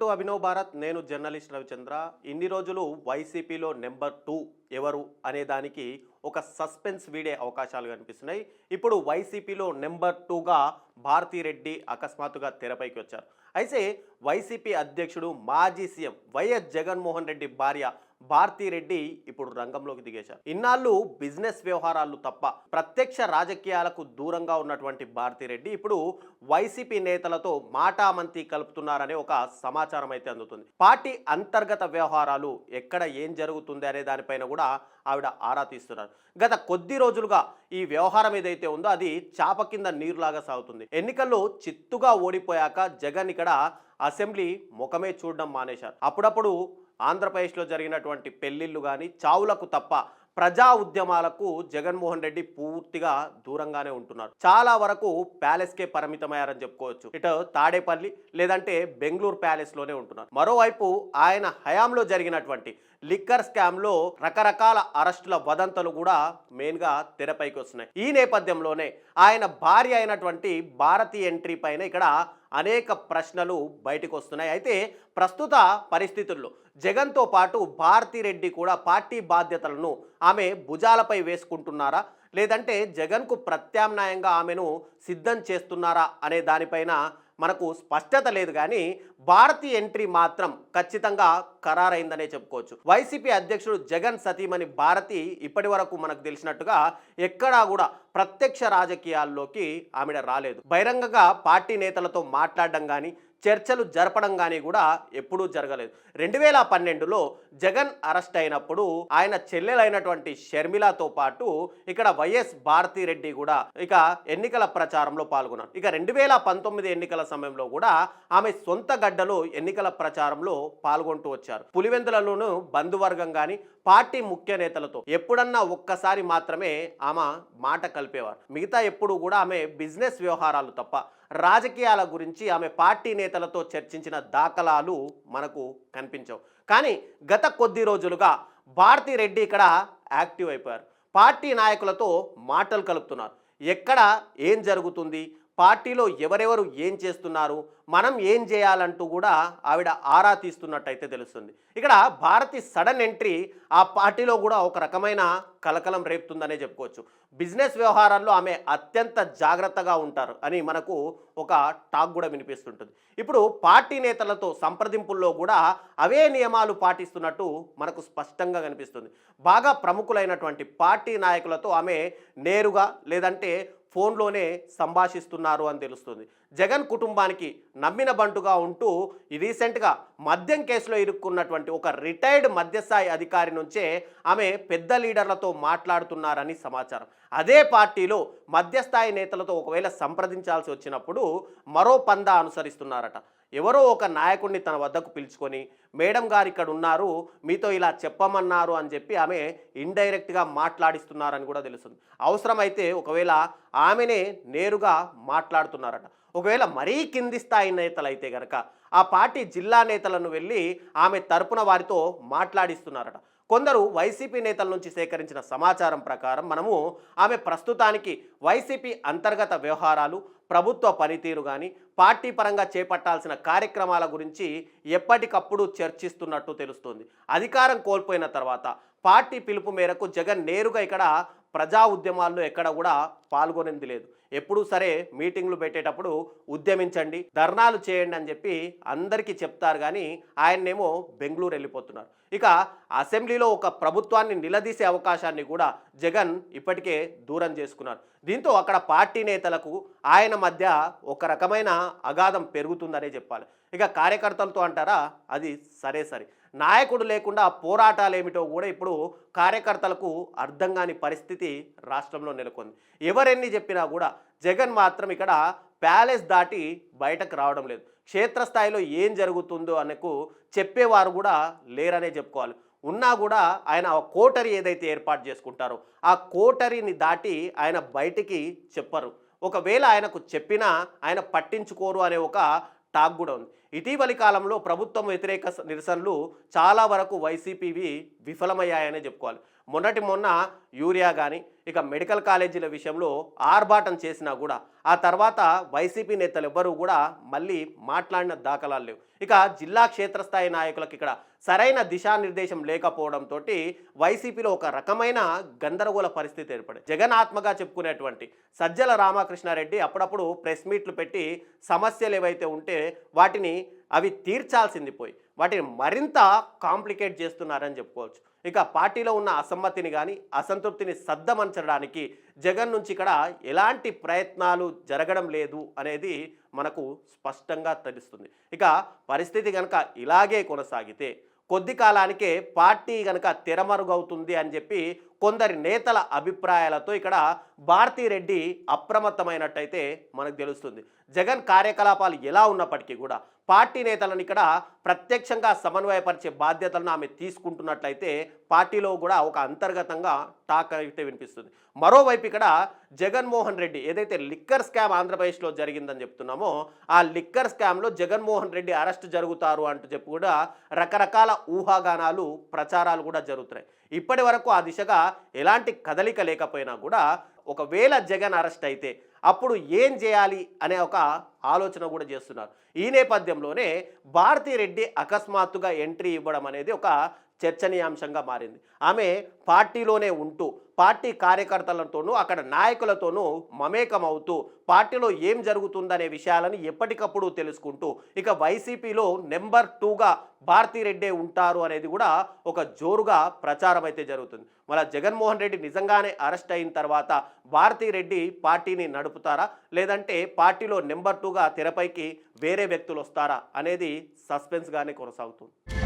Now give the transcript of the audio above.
Welcome to Abhinav Bharat. నేను journalist Ravichandra. ఇన్ని రోజులు వైసీపీలో నెంబర్ 2 ఎవరు అనే దానికి ఒక సస్పెన్స్ వీడే అవకాశాలు కనిపిస్తున్నాయి. ఇప్పుడు వైసీపీలో నెంబర్ 2గా భారతిరెడ్డి అకస్మాత్తుగా తెరపైకి వచ్చారు. అయితే వైసీపీ అధ్యక్షుడు మాజీ సీఎం వైఎస్ జగన్మోహన్ రెడ్డి భార్య భారతిరెడ్డి ఇప్పుడు రంగంలోకి దిగేశారు. ఇన్నాళ్ళు బిజినెస్ వ్యవహారాలు తప్ప ప్రత్యక్ష రాజకీయాలకు దూరంగా ఉన్నటువంటి భారతిరెడ్డి ఇప్పుడు వైసీపీ నేతలతో మాటామంతి కలుపుతున్నారనే ఒక సమాచారం అయితే అందుతుంది. పార్టీ అంతర్గత వ్యవహారాలు ఎక్కడ ఏం జరుగుతుంది అనే దానిపైన కూడా ఆవిడ ఆరా తీస్తున్నారు. గత కొద్ది రోజులుగా ఈ వ్యవహారం ఏదైతే ఉందో అది చాప కింద నీరులాగా సాగుతుంది. ఎన్నికల్లో చిత్తుగా ఓడిపోయాక జగన్ ఇక్కడ అసెంబ్లీ ముఖమే చూడడం మానేశారు. అప్పుడప్పుడు ఆంధ్రప్రదేశ్లో జరిగినటువంటి పెళ్లిళ్ళు కానీ చావులకు తప్ప ప్రజా ఉద్యమాలకు జగన్మోహన్ రెడ్డి పూర్తిగా దూరంగానే ఉంటున్నారు. చాలా వరకు ప్యాలెస్కే పరిమితమయ్యారని చెప్పుకోవచ్చు. ఇటు తాడేపల్లి లేదంటే బెంగళూరు ప్యాలెస్లోనే ఉంటున్నారు. మరోవైపు ఆయన హయాంలో జరిగినటువంటి లిక్కర్ స్కామ్లో రకరకాల అరెస్టుల వదంతలు కూడా మెయిన్గా తెరపైకి వస్తున్నాయి. ఈ నేపథ్యంలోనే ఆయన భార్య అయినటువంటి భారతి ఎంట్రీ పైన ఇక్కడ అనేక ప్రశ్నలు బయటకు వస్తున్నాయి. అయితే ప్రస్తుత పరిస్థితుల్లో జగన్తో పాటు భారతిరెడ్డి కూడా పార్టీ బాధ్యతలను ఆమె భుజాలపై వేసుకుంటున్నారా, లేదంటే జగన్కు ప్రత్యామ్నాయంగా ఆమెను సిద్ధం చేస్తున్నారా అనే దానిపైన మనకు స్పష్టత లేదు. కానీ భారతి ఎంట్రీ మాత్రం ఖచ్చితంగా ఖరారైందనే చెప్పుకోవచ్చు. వైసీపీ అధ్యక్షుడు జగన్ సతీమణి భారతి ఇప్పటి వరకు మనకు తెలిసినట్టుగా ఎక్కడా కూడా ప్రత్యక్ష రాజకీయాల్లోకి ఆమె రాలేదు. బహిరంగంగా పార్టీ నేతలతో మాట్లాడడం కానీ చర్చలు జరపడం కానీ కూడా ఎప్పుడూ జరగలేదు. 2012లో జగన్ అరెస్ట్ అయినప్పుడు ఆయన చెల్లెలైనటువంటి షర్మిలతో పాటు ఇక్కడ వైఎస్ భారతిరెడ్డి కూడా ఇక ఎన్నికల ప్రచారంలో పాల్గొన్నారు. ఇక 2019 ఎన్నికల సమయంలో కూడా ఆమె సొంత గడ్డలో ఎన్నికల ప్రచారంలో పాల్గొంటూ వచ్చారు. పులివెందులలోనూ బంధువర్గం కానీ పార్టీ ముఖ్య నేతలతో ఎప్పుడన్నా ఒక్కసారి మాత్రమే ఆమె మాట కలిపేవారు. మిగతా ఎప్పుడు కూడా ఆమె బిజినెస్ వ్యవహారాలు తప్ప రాజకీయాల గురించి ఆమె పార్టీ నేతలతో చర్చించిన దాఖలాలు మనకు కనిపించవు. కానీ గత కొద్ది రోజులుగా భారతిరెడ్డి ఇక్కడ యాక్టివ్ అయిపోయారు. పార్టీ నాయకులతో మాటలు కలుపుతున్నారు. ఎక్కడ ఏం జరుగుతుంది, పార్టీలో ఎవరెవరు ఏం చేస్తున్నారు, మనం ఏం చేయాలంటూ కూడా ఆవిడ ఆరా తీస్తున్నట్టయితే తెలుస్తుంది. ఇక్కడ భారతి సడన్ ఎంట్రీ ఆ పార్టీలో కూడా ఒక రకమైన కలకలం రేపుతుందనే చెప్పుకోవచ్చు. బిజినెస్ వ్యవహారాల్లో ఆమె అత్యంత జాగ్రత్తగా ఉంటారు అని మనకు ఒక టాక్ కూడా వినిపిస్తుంటుంది. ఇప్పుడు పార్టీ నేతలతో సంప్రదింపుల్లో కూడా అవే నియమాలు పాటిస్తున్నట్టు మనకు స్పష్టంగా కనిపిస్తుంది. బాగా ప్రముఖులైనటువంటి పార్టీ నాయకులతో ఆమె నేరుగా లేదంటే ఫోన్లోనే సంభాషిస్తున్నారు అని తెలుస్తుంది. జగన్ కుటుంబానికి నమ్మిన బంటుగా ఉంటూ రీసెంట్గా మద్యం కేసులో ఇరుక్కున్నటువంటి ఒక రిటైర్డ్ మధ్యస్థాయి అధికారి నుంచే ఆమె పెద్ద లీడర్లతో మాట్లాడుతున్నారని సమాచారం. అదే పార్టీలో మధ్యస్థాయి నేతలతో ఒకవేళ సంప్రదించాల్సి వచ్చినప్పుడు మరో పందా అనుసరిస్తున్నారట. ఎవరో ఒక నాయకుడిని తన వద్దకు పిలుచుకొని మేడం గారు ఇక్కడ ఉన్నారు, మీతో ఇలా చెప్పమన్నారు అని చెప్పి ఆమె ఇండైరెక్ట్గా మాట్లాడిస్తున్నారని కూడా తెలుస్తుంది. అవసరమైతే ఒకవేళ ఆమెనే నేరుగా మాట్లాడుతున్నారట. ఒకవేళ మరీ కింది స్థాయి నేతలైతే కనుక ఆ పార్టీ జిల్లా నేతలను వెళ్ళి ఆమె తరపున వారితో మాట్లాడిస్తున్నారట. కొందరు వైసీపీ నేతల నుంచి సేకరించిన సమాచారం ప్రకారం మనము ఆమె ప్రస్తుతానికి వైసీపీ అంతర్గత వ్యవహారాలు, ప్రభుత్వ పనితీరు కానీ పార్టీ పరంగా చేపట్టాల్సిన కార్యక్రమాల గురించి ఎప్పటికప్పుడు చర్చిస్తున్నట్టు తెలుస్తుంది. అధికారం కోల్పోయిన తర్వాత పార్టీ పిలుపు మేరకు జగన్ నేరుగా ఇక్కడ ప్రజా ఉద్యమాల్లో ఎక్కడ కూడా పాల్గొనేది లేదు. ఎప్పుడూ సరే మీటింగ్లు పెట్టేటప్పుడు ఉద్యమించండి, ధర్నాలు చేయండి అని చెప్పి అందరికీ చెప్తారు. కానీ ఆయన్నేమో బెంగళూరు వెళ్ళిపోతున్నారు. ఇక అసెంబ్లీలో ఒక ప్రభుత్వాన్ని నిలదీసే అవకాశాన్ని కూడా జగన్ ఇప్పటికే దూరం చేసుకున్నారు. దీంతో అక్కడ పార్టీ నేతలకు ఆయన మధ్య ఒక రకమైన అగాధం పెరుగుతుందనే చెప్పాలి. ఇక కార్యకర్తలతో అంటారా, అది సరే. నాయకుడు లేకుండా పోరాటాలు ఏమిటో కూడా ఇప్పుడు కార్యకర్తలకు అర్థం కాని పరిస్థితి రాష్ట్రంలో నెలకొంది. ఎవరెన్ని చెప్పినా కూడా జగన్ మాత్రం ఇక్కడ ప్యాలెస్ దాటి బయటకు రావడం లేదు. క్షేత్రస్థాయిలో ఏం జరుగుతుందో అనకు చెప్పేవారు కూడా లేరనే చెప్పుకోవాలి. ఉన్నా కూడా ఆయన కోటరీ ఏదైతే ఏర్పాటు చేసుకుంటారో ఆ కోటరీని దాటి ఆయన బయటికి చెప్పరు. ఒకవేళ ఆయనకు చెప్పినా ఆయన పట్టించుకోరు అనే ఒక టాక్ కూడా ఉంది. ఇటీవలి కాలంలో ప్రభుత్వం వ్యతిరేక నిరసనలు చాలా వరకు వైసీపీవి విఫలమయ్యాయనే చెప్పుకోవాలి. మొన్న యూరియా కానీ ఇక మెడికల్ కాలేజీల విషయంలో ఆర్భాటం చేసినా కూడా ఆ తర్వాత వైసీపీ నేతలు ఎవ్వరూ కూడా మళ్ళీ మాట్లాడిన దాఖలాలు లేవు. ఇక జిల్లా క్షేత్రస్థాయి నాయకులకు ఇక్కడ సరైన దిశానిర్దేశం లేకపోవడంతో వైసీపీలో ఒక రకమైన గందరగోళ పరిస్థితి ఏర్పడింది. జగన్ ఆత్మగా చెప్పుకునేటువంటి సజ్జల రామకృష్ణారెడ్డి అప్పుడప్పుడు ప్రెస్ మీట్లు పెట్టి సమస్యలు ఏవైతే ఉంటే వాటిని అవి తీర్చాల్సింది పోయి వాటిని మరింత కాంప్లికేట్ చేస్తున్నారని చెప్పుకోవచ్చు. ఇక పార్టీలో ఉన్న అసమ్మతిని కానీ అసంతృప్తిని సద్దమంచడానికి జగన్ నుంచి ఇక్కడ ఎలాంటి ప్రయత్నాలు జరగడం లేదు అనేది మనకు స్పష్టంగా తెలుస్తుంది. ఇక పరిస్థితి కనుక ఇలాగే కొనసాగితే కొద్ది కాలానికే పార్టీ కనుక తెరమరుగవుతుంది అని చెప్పి కొందరి నేతల అభిప్రాయాలతో ఇక్కడ భారతిరెడ్డి అప్రమత్తమైనట్టయితే మనకు తెలుస్తుంది. జగన్ కార్యకలాపాలు ఎలా ఉన్నప్పటికీ కూడా పార్టీ నేతలను ఇక్కడ ప్రత్యక్షంగా సమన్వయపరిచే బాధ్యతలను ఆమె తీసుకుంటున్నట్లయితే పార్టీలో కూడా ఒక అంతర్గతంగా టాక్ అయితే వినిపిస్తుంది. మరోవైపు ఇక్కడ జగన్మోహన్ రెడ్డి ఏదైతే లిక్కర్ స్కామ్ ఆంధ్రప్రదేశ్లో జరిగిందని చెప్తున్నామో ఆ లిక్కర్ స్కామ్లో జగన్మోహన్ రెడ్డి అరెస్ట్ జరుగుతారు అంటూ చెప్పి కూడా రకరకాల ఊహాగానాలు ప్రచారాలు కూడా జరుగుతున్నాయి. ఇప్పటి వరకు ఆ దిశగా ఎలాంటి కదలిక లేకపోయినా కూడా ఒకవేళ జగన్ అరెస్ట్ అయితే అప్పుడు ఏం చేయాలి అనే ఒక ఆలోచన కూడా చేస్తున్నారు. ఈ నేపథ్యంలోనే భారతిరెడ్డి అకస్మాత్తుగా ఎంట్రీ ఇవ్వడం అనేది ఒక చర్చనీయాంశంగా మారింది. ఆమె పార్టీలోనే ఉంటూ పార్టీ కార్యకర్తలతోనూ అక్కడ నాయకులతోనూ మమేకం అవుతూ పార్టీలో ఏం జరుగుతుందనే విషయాలను ఎప్పటికప్పుడు తెలుసుకుంటూ ఇక వైసీపీలో నెంబర్ 2గా భారతిరెడ్డే ఉంటారు అనేది కూడా ఒక జోరుగా ప్రచారం అయితే జరుగుతుంది. మళ్ళీ జగన్మోహన్ రెడ్డి నిజంగానే అరెస్ట్ అయిన తర్వాత భారతిరెడ్డి పార్టీని నడుపుతారా లేదంటే పార్టీలో నెంబర్ 2గా తెరపైకి వేరే వ్యక్తులు వస్తారా అనేది సస్పెన్స్గానే కొనసాగుతుంది.